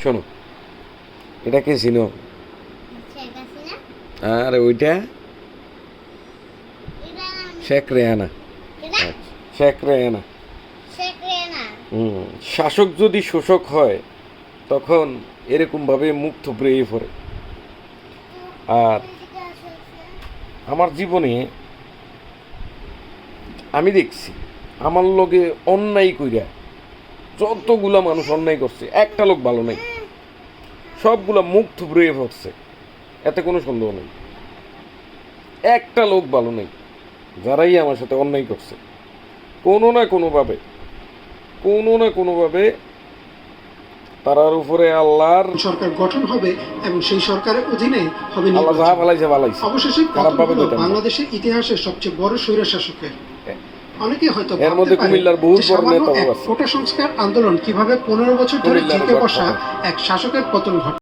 শোনো, এটা কে ছিল? আরে ওইটা শেখ রেহানা। শেখ রেহানা। শাসক যদি শোষক হয় তখন এরকমভাবে মুখ থুবড়ে পড়ে। আর আমার জীবনে আমি দেখছি আমার লগে অন্যায় কইরা যতগুলা মানুষ অন্যায় করছে, একটা লোক ভালো নাই, সবগুলা মুখ থুবড়ে পড়ছে, এতে কোনো সন্দেহ নেই। একটা লোক ভালো নেই, যারাই আমার সাথে অন্যায় করছে কোনো না কোনোভাবে তারার উপরে আল্লাহর সরকার গঠন হবে এবং সেই সরকারের অধীনে হবে আল্লাহ যাহা বালাইছে অবশেষে বাংলাদেশের ইতিহাসের সবচেয়ে বড় স্বৈরশাসকের অনেকে হয়তো এর মধ্যে কুমিল্লার বহু বড় নেতা আছে। কোটা সংস্কার আন্দোলন কিভাবে 15 বছর ধরে টিকে বসা এক শাসকের পতন ঘটে।